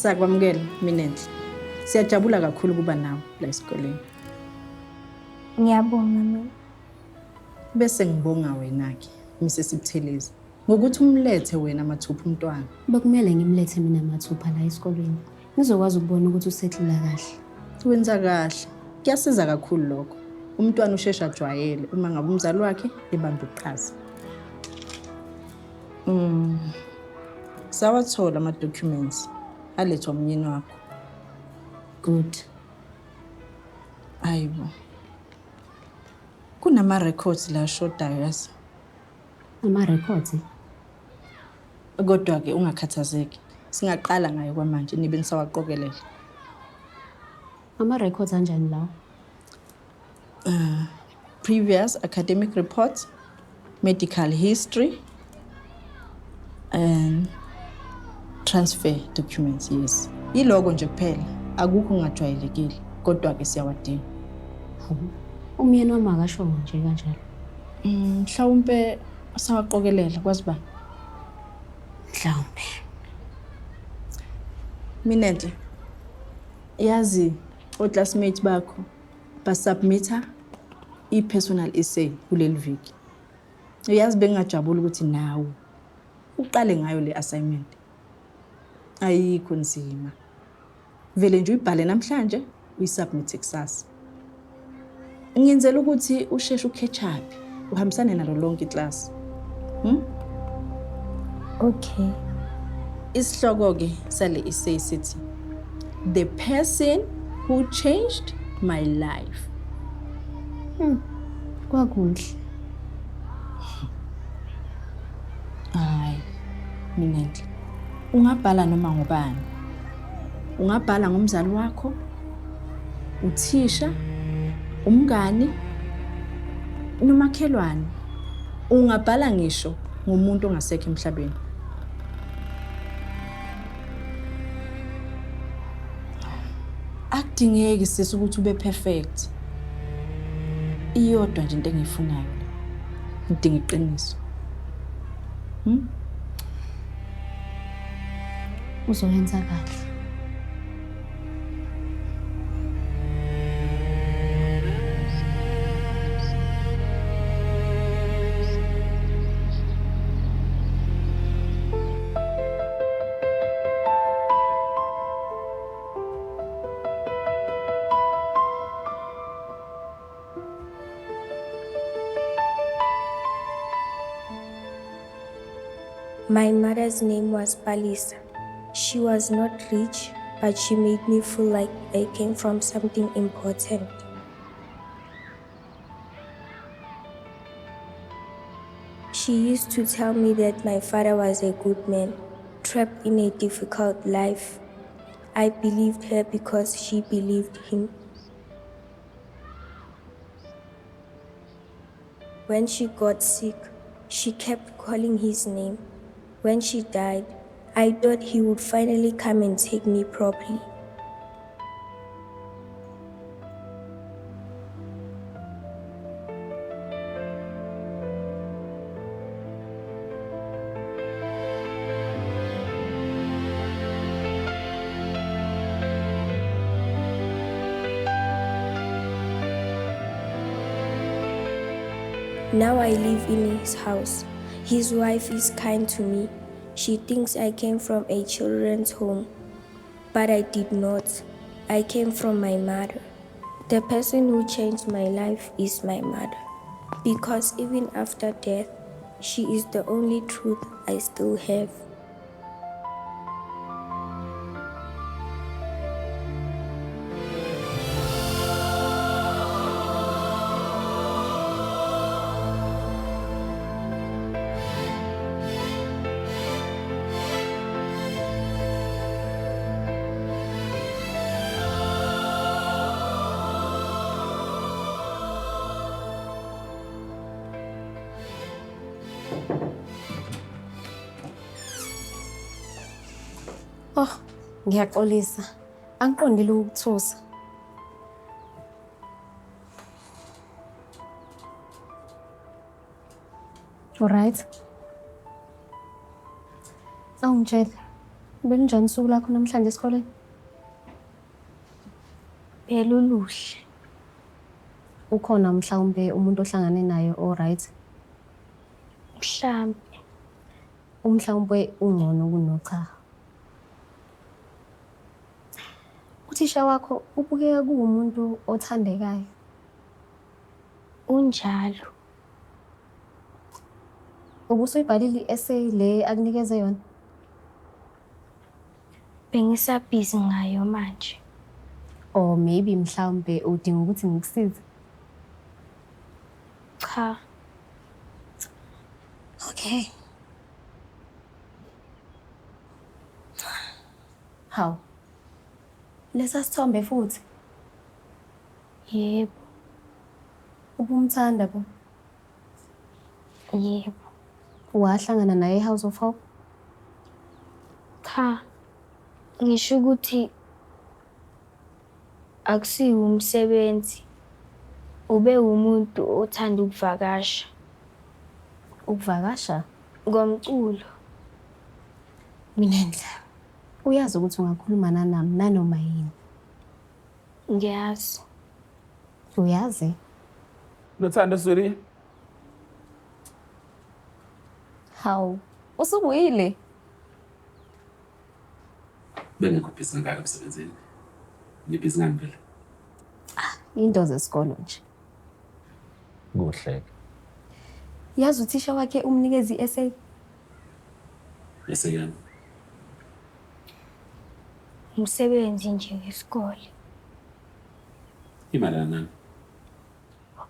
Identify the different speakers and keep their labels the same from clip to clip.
Speaker 1: Sakwamukela Minenhle. Siyajabula kakhulu kuba nawe la esikoleni.
Speaker 2: Ngiyabonga mina.
Speaker 1: Bese ngibonga wena-ke, Mrs. Buthelezi. Ngokuthi umlethe wena Mathupha umntwana.
Speaker 3: Bekumele ngimlethe mina Mathupha la esikoleni. Ngizokwazi ukubona ukuthi usettlela kahle.
Speaker 1: Wenza kahle. Kuyasiza kakhulu lokho. Umntwana ushesha ajwayele uma ngabe umzali wakhe ebamba iqhaza. Sawathola ama-documents alethwa umyeni wakho.
Speaker 3: Good.
Speaker 1: Ayibo. Kunama-records la ashodayo yazi.
Speaker 3: Ama-records?
Speaker 1: Kodwa-ke ungakhathazeki. Singaqala ngayo kwamanje nibe nisawaqokelela.
Speaker 3: Ama-records anjani lawo?
Speaker 1: Previous academic reports, medical history, and transfer documents, yes. Yiloko nje kuphela, akukho ongajwayelekile, kodwa-ke siyawadinga.
Speaker 3: Umyeni wami akasho nje kanjalo.
Speaker 1: Mhlawumpe sawaqokelela kwazi ba?
Speaker 3: Mhlawumbe.
Speaker 1: Minenhle. Yazi o-classmates bakho basubmita i-personal essay kuleli viki. Uyazi bengajabula ukuthi nawe uqale ngayo le assignment. Ayikho nzima. Vele nje uyibhale namhlanje uyisubmit kusasa. Ngiyenzela ukuthi usheshe uketch up, uhambisane nalo lonke iclass.
Speaker 2: Okay.
Speaker 1: Isihloko-ke sale essay sithi The person who changed my life.
Speaker 3: Kwakuhle.
Speaker 1: Hayi, Minenhle. Ungabhala noma ngobani. Ungabhala ngomzali wakho, uthisha, umngani, nomakhelwane. Ungabhala ngisho ngomuntu ongasekho emhlabeni. Akudingeki sisi ukuthi ube perfect. Iyodwa nje into engiyifunayo. Ngidinga iqiniso.
Speaker 3: Uzoyenza kahle.
Speaker 2: My mother's name was Palisa. She was not rich, but she made me feel like I came from something important. She used to tell me that my father was a good man, trapped in a difficult life. I believed her because she believed him. When she got sick, she kept calling his name. When she died, I thought he would finally come and take me properly. Now I live in his house. His wife is kind to me. She thinks I came from a children's home, but I did not. I came from my mother. The person who changed my life is my mother, because even after death, she is the only truth I still have.
Speaker 3: Oh, ngiyaxolisa. Angiqondile ukuthusa. Alright. Awungitshela. Belinjani usuku lakho namhlanje esikoleni?
Speaker 2: Phela uluhle.
Speaker 3: Ukhona mhlawumbe umuntu ohlangane naye right?
Speaker 2: Mhlambe.
Speaker 3: Mhlawumbe ungcono kunocha. Uthisha wakho ubukeka kuwumuntu othandekayo.
Speaker 2: Unjalo.
Speaker 3: Ubusuyibhalile i-essay le akunikeze yona?
Speaker 2: Bengisabhizi ngayo manje.
Speaker 3: Or maybe mhlawumbe udinga ukuthi ngikusize?
Speaker 2: Cha.
Speaker 3: Okay. Haw. Lesa sithombe futhi.
Speaker 2: Yebo.
Speaker 3: Ubumthanda bo?
Speaker 2: Yebo.
Speaker 3: Wahlangana naye eHouse of Hope?
Speaker 2: Cha. Ngisho ukuthi akusiwo umsebenzi. Ube umuntu othanda ukuvakasha.
Speaker 3: Ukuvakasha?
Speaker 2: Ngomculo.
Speaker 3: Minenhle. Uyazi ukuthi ungakhuluma nami nanoma yini.
Speaker 2: Ngiyazi.
Speaker 3: Uyazi?
Speaker 4: Nothanda sweetie.
Speaker 3: Haw. Usubuyile?
Speaker 4: Bengekho busy ngaka emsebenzini. Ngibhizi ngani phela?
Speaker 3: Into zesikolo nje.
Speaker 4: Kuhle.
Speaker 3: Yazi uthisha wakhe umnikezi i-essay?
Speaker 4: Bese yana.
Speaker 2: Umsebenzi nje ngesikole.
Speaker 4: Imalana nani?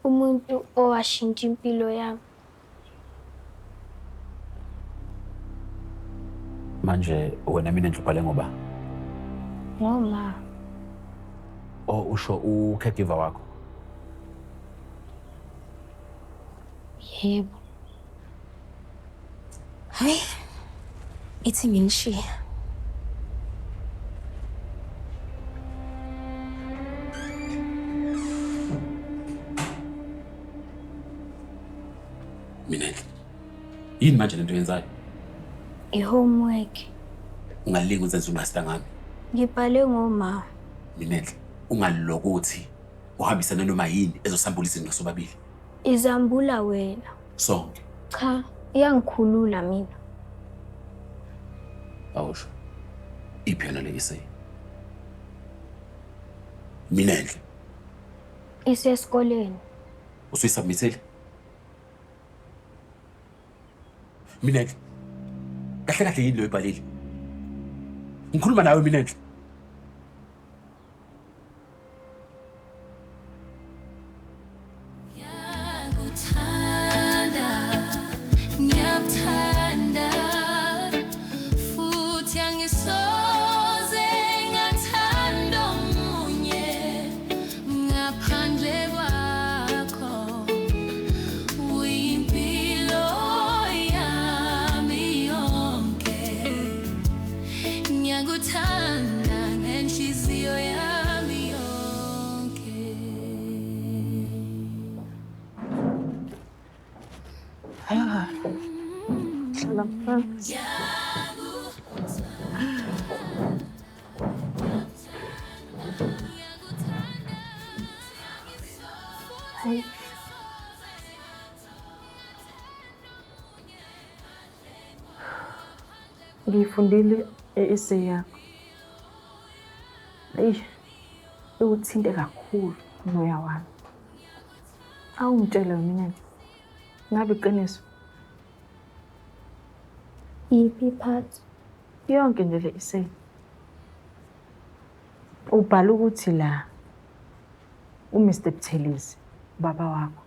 Speaker 2: Umuntu owashintsha impilo yami.
Speaker 4: Manje wena mina ngihluphale ngoba
Speaker 2: Noma
Speaker 4: usho ucaregiver wakho.
Speaker 2: yebo.
Speaker 3: Hayi. Ithi nginishiya.
Speaker 4: Mina yini manje lento yenzayo?
Speaker 2: I-homework.
Speaker 4: Ungalinga uzenze umaster ngami.
Speaker 2: Ngibhale ngoma.
Speaker 4: Minenhle. Ungalokuthi uhambisana noma yini ezosambulisa into sobabili.
Speaker 2: Izambula wena.
Speaker 4: Sonke.
Speaker 2: Cha, iyangikhulula mina.
Speaker 4: Awusho. Iphela le essay. Minenhle.
Speaker 2: Isesikoleni.
Speaker 4: Usuyisubmithile? Minenhle. Kahle kahle yini lo ibhalile? Ngikhuluma nawe Minenhle.
Speaker 5: Ngifundile essay yakho. Uthinte kakhulu umoya wami. Awungitshela mina ngabe iqiniso.
Speaker 2: Iphi part?
Speaker 5: Yonke nje le essay. Ubhala ukuthi la uMr Buthelezi baba wakho.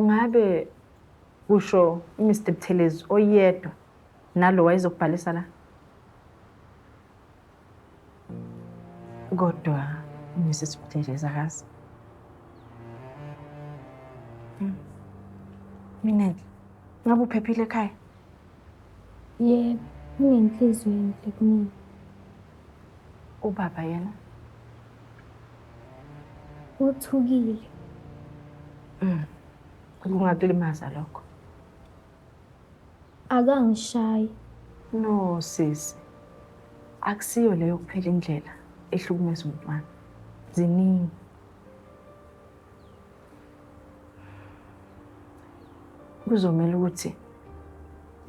Speaker 5: Ngabe usho uMr Buthelezi oyedwa nalo wayezokubhalisa la? Kodwa uMrs Buthelezi akazi. Mina ngabe uphephile ekhaya?
Speaker 2: Yebo, unenhliziyo enhle kumina.
Speaker 5: Ubaba yena
Speaker 2: Uthukile.
Speaker 5: kungakulimaza lokho.
Speaker 2: Akangishayi.
Speaker 5: No sisi. Akusiyo leyo kuphela indlela ehlukumeza umntwana. Ziningi. Kuzomela ukuthi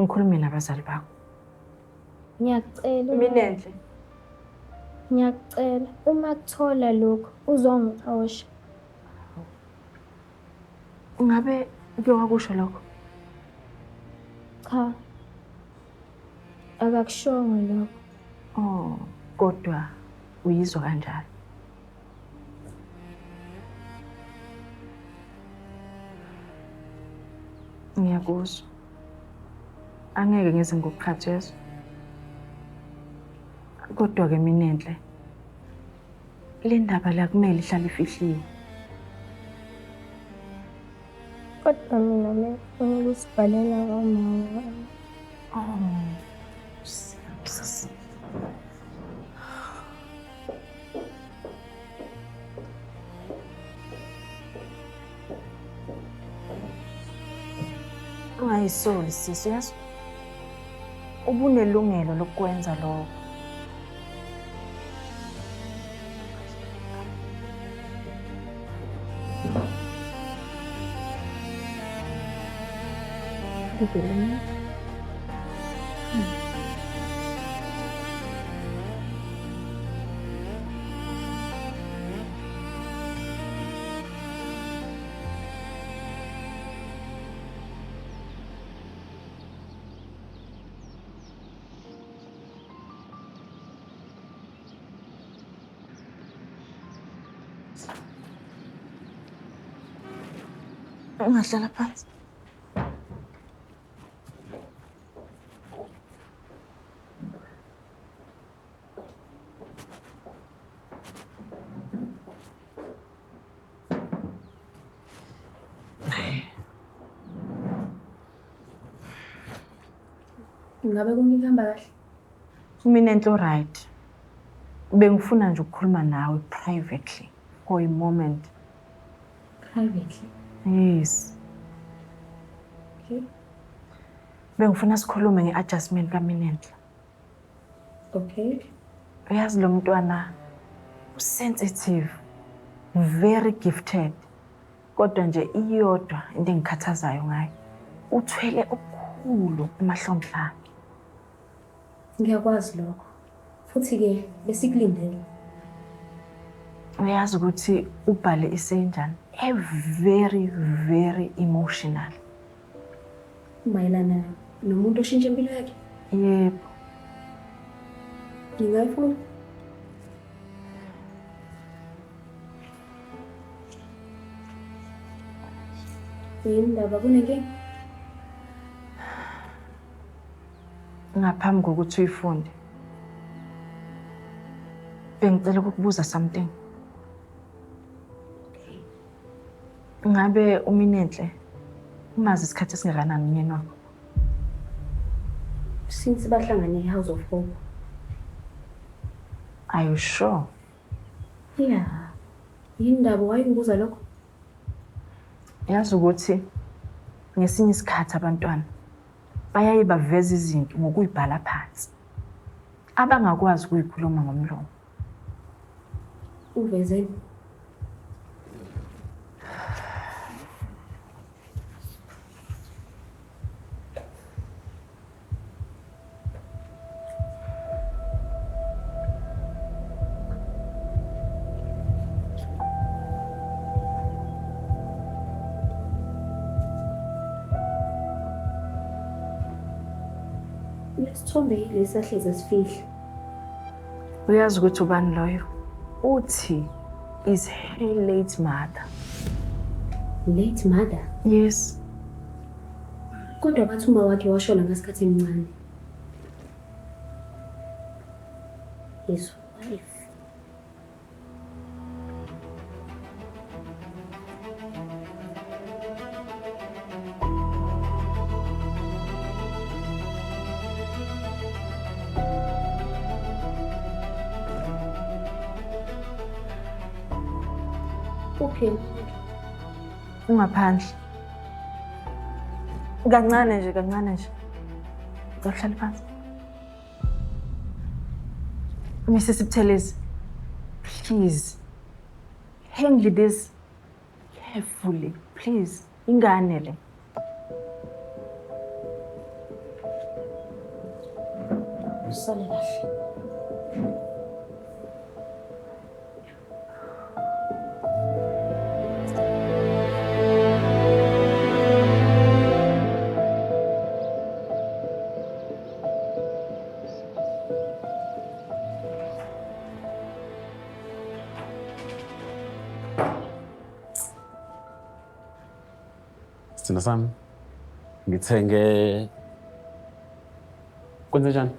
Speaker 5: ngikhulume nabazali bakho.
Speaker 2: Ngiyakucela.
Speaker 5: Minenhle.
Speaker 2: Ngiyakucela. Uma kuthola lokho, uzongixosha.
Speaker 5: Ungabe kuyokusho lokho?
Speaker 2: Cha. Akakushongo lokho.
Speaker 5: Oh, kodwa uyizwa kanjalo. Ngiyakuzwa. Angeke ngize ngokukhathazwe. Kodwa-ke Minenhle, le ndaba la kumele ihlale ifihliwe.
Speaker 2: Kodwa mina ngifuna ukusibhalela kamama.
Speaker 5: Sisi. Ungayisoli sisi, yazi? Ubunelungelo lokwenza lokho. Ungahlala phansi.
Speaker 2: Ngabe kuhamba kahle?
Speaker 5: Minenhle right. Bengifuna nje ukukhuluma nawe privately for a moment.
Speaker 2: Privately?
Speaker 5: Yes.
Speaker 2: Okay.
Speaker 5: Bengifuna sikhulume nge-adjustment kaMinenhle.
Speaker 2: Okay.
Speaker 5: Uyazi lo mntwana sensitive, very gifted. Kodwa nje iyodwa into engikhathazayo ngayo. Uthwele okukhulu emahlombe akhe.
Speaker 2: Ngiyakwazi lokho. Futhi-ke besikulindele.
Speaker 5: Uyazi ukuthi ubhale isenjani? Very emotional.
Speaker 2: Mayelana nomuntu oshintsha impilo yakhe?
Speaker 5: Yebo.
Speaker 2: Ngingayifuna. Yini ndaba kunenkinga?
Speaker 5: Ngaphambi kokuthi uyifunde, bengicela ukukubuza something. Ngabe uMinenhle umazi isikhathi esingakanani umyeni wakho?
Speaker 2: Since bahlangane eHouse of Hope.
Speaker 5: Are you sure?
Speaker 2: Yeah. Yini ndaba wayengibuza lokho?
Speaker 5: Yazi ukuthi ngesinye isikhathi abantwana bayaye baveza izinto ngokuyibhala phansi. Abangakwazi ukuyikhuluma ngomlomo.
Speaker 2: Uvezeni. Lesithombe yilesi ahleze sifihla.
Speaker 5: Uyazi ukuthi ubani loyo? Uthi is her late mother.
Speaker 2: Late mother?
Speaker 5: Yes.
Speaker 2: Kodwa bathi uma wakhe washona ngasikhathi emncane. His wife. Okay.
Speaker 5: Ungaphandle. Kancane nje. Uhlala phansi. Mrs. Sibuthelezi, please handle this carefully, please. Ingane le.
Speaker 4: Sithina sami ngithenge kwenze njani?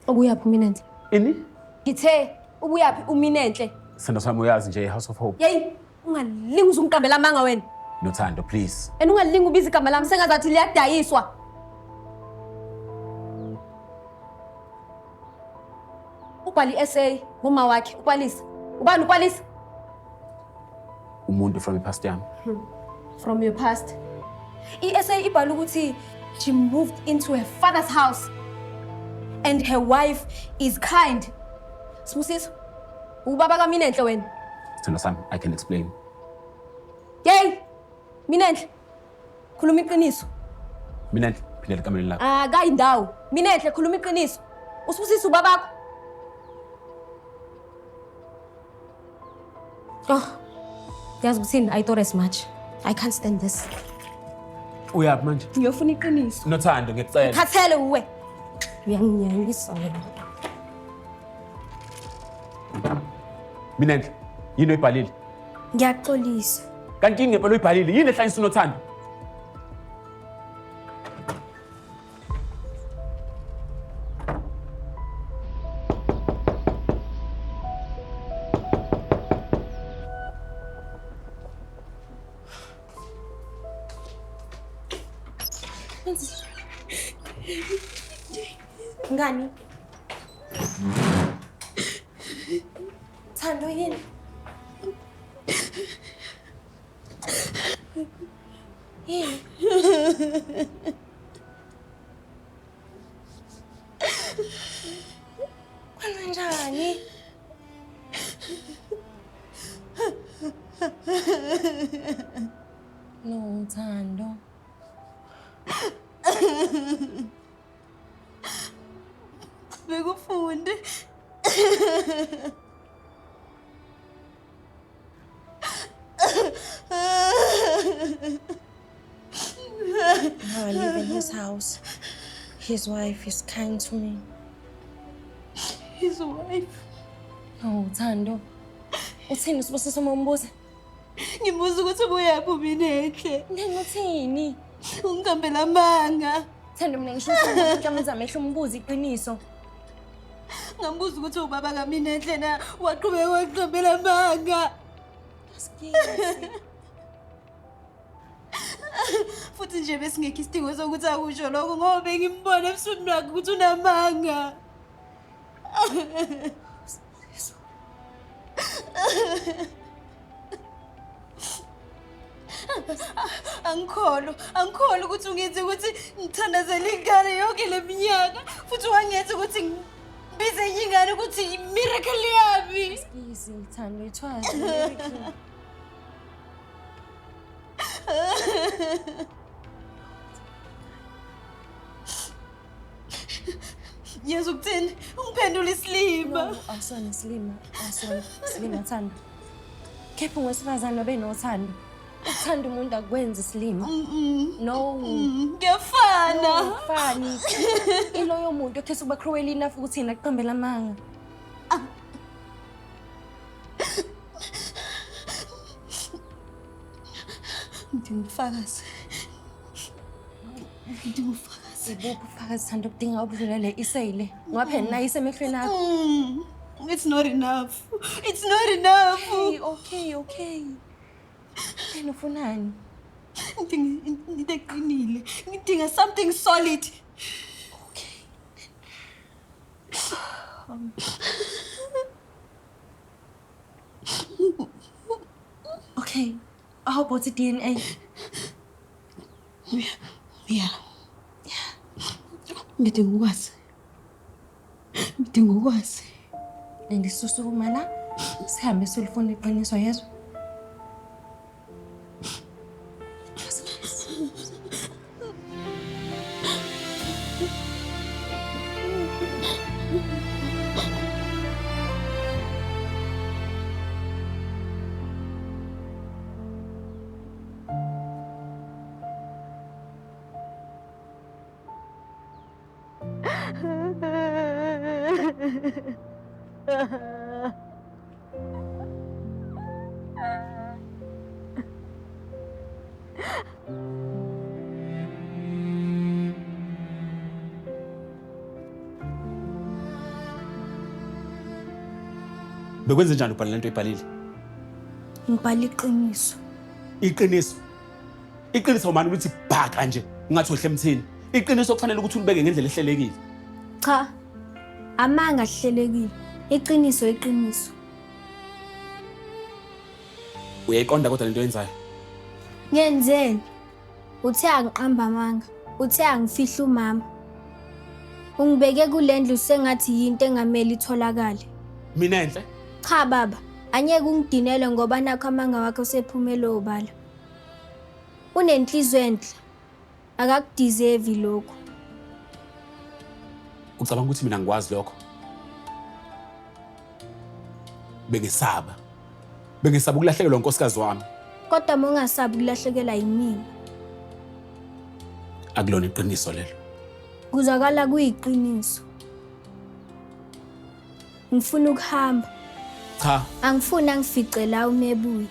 Speaker 3: Ubuyaphi uMinenhle?
Speaker 4: Ini?
Speaker 3: Ngithe ubuyaphi uMinenhle?
Speaker 4: Sithina sami uyazi nje House of Hope.
Speaker 3: Yeyi, ungalingi uzungiqambela amanga wena.
Speaker 4: Nothando please.
Speaker 3: Ungalingi ubiza igama lami sengazathi liyadayiswa. Ubhali essay ngoma wakhe ukwalisa. Ubani ukwalisa?
Speaker 4: Umuntu from the past yami.
Speaker 3: From your past. I-essay ibhala ukuthi she moved into her father's house and her wife is kind. Sibusisa, ubaba kaMinenhle wena.
Speaker 4: Sithina sami I can explain.
Speaker 3: Yey, Minenhle. Khuluma iqiniso.
Speaker 4: Minenhle phindela kameleni lakho.
Speaker 3: Akayindawo. Minenhle khuluma iqiniso. Usibusisa ubabakho. Oh. Yazi ukuthini? I thought as much. I can't stand this.
Speaker 4: Uyaphi manje?
Speaker 3: Ngiyofuna iqiniso.
Speaker 4: Nothando ngikucela.
Speaker 3: Khathele uwe. Uyanginyanyisa wena.
Speaker 4: Minenhle yini oyibhalile?
Speaker 2: Ngiyaxolisa.
Speaker 4: Kanti yini ngempela oyibhalile? Yini ehlanyisa uNothando?
Speaker 2: Ngani? Thando yini? Yini? Kwenzenjani? No, Thando.
Speaker 1: Bekufunde.
Speaker 2: Now I live in his house. His wife is kind to me.
Speaker 1: His wife.
Speaker 2: No, Thando. Uthini Sibusisa uma umbuza?
Speaker 1: Ngibuza ukuthi ubuyaphi uMinenhle.
Speaker 2: Uthini?
Speaker 1: Ungihambela amanga.
Speaker 2: Thando mina ngisho ukuthi amehlo amehlo umbuza iqiniso.
Speaker 1: Ngambuza ukuthi ubaba kaMinenhle na waqhubeka waqhubela amanga.
Speaker 2: Skisi.
Speaker 1: Futhi nje besingekho isidingo sokuthi akusho lokho ngoba bengimbona ebusweni wakhe ukuthi unamanga. Angikholwa ukuthi ungenze ukuthi ngithandazele ingane yonke leminyaka futhi wangenza ukuthi ngibize enye ingane ukuthi i-miracle yami.
Speaker 2: Skisi, Thando, it was a miracle.
Speaker 1: Yazi ukuthini? Ungiphendula isilima.
Speaker 2: No, awusona Slima. Awusona Slima, Thando. Kepha ungowesifazane obenothando. Ukuthanda umuntu akwenzi Slima. No.
Speaker 1: Ngiyafana.
Speaker 2: Fani. Iloyo muntu okhetha ukuba cruel enough ukuthi yena aqambela amanga.
Speaker 1: Ngidingufakazi.
Speaker 2: Ibuphi ufakazi Thando kudinga ubudlulele iseyile. Ngoba phela nayo isemehlweni akho.
Speaker 1: It's not enough. It's not enough.
Speaker 2: Hey, okay. Wena ufunani?
Speaker 1: Ngidinga eqinile. Ngidinga something solid.
Speaker 2: Okay. Okay. How about the DNA?
Speaker 1: Yeah. Ngidinga ukwazi. Ngidinga ukwazi.
Speaker 3: Angisusukuma la. Sihambe silifuna iqiniso yezwe.
Speaker 4: Bekwenze njani ubhala lento oyibhalile?
Speaker 2: Ngibhala iqiniso.
Speaker 4: Iqiniso. Iqiniso manje ukuthi bhaka nje ungathi ohle emthini. Iqiniso kufanele ukuthi ulibeke ngendlela ehlelekile.
Speaker 2: Cha. Amanga ahlelekile. Iqiniso.
Speaker 4: Uyayiqonda kodwa lento oyenzayo.
Speaker 2: Ngenzeni? Uthe angiqamba amanga. Uthe angifihla umama. Ungibeke kulendlu sengathi yinto engamele itholakale.
Speaker 4: Mina enhle?
Speaker 2: Cha baba, anyeke ungidinele ngoba nakho amanga wakho sephumele obala. Unenhliziyo enhle. Akakudeserve lokho.
Speaker 4: Ucabanga ukuthi mina ngikwazi lokho? Bengisaba ukulahlekelwa unkosikazi wami.
Speaker 2: Kodwa mongasabi ukulahlekelwa yimina.
Speaker 4: Akulona iqiniso lelo.
Speaker 2: Kuzakala kuyiqiniso. Ngifuna ukuhamba.
Speaker 4: Cha,
Speaker 2: Angifuni angifice la umebuye.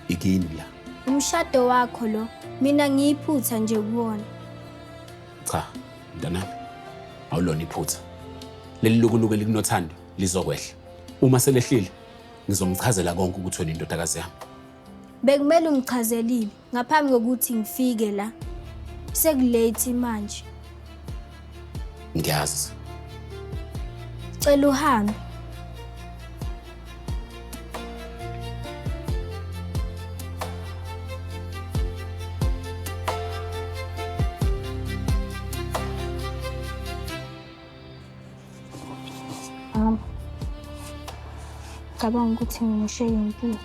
Speaker 4: ikini la.
Speaker 2: Umshado wakho lo, mina ngiyiphutha nje kuwona.
Speaker 4: Cha, mntanami. Awulona iphutha. Leli lukuluku elikunothando lizokwehla. Uma selehlile, ngizomchazela konke ukuthi wena indodakazi yami.
Speaker 2: Bekumele ungichazelile ngaphambi kokuthi ngifike la. Sekulate manje.
Speaker 4: Ngiyazi.
Speaker 2: Cela uhambe. Cabanga ukuthi ngishiye impilo.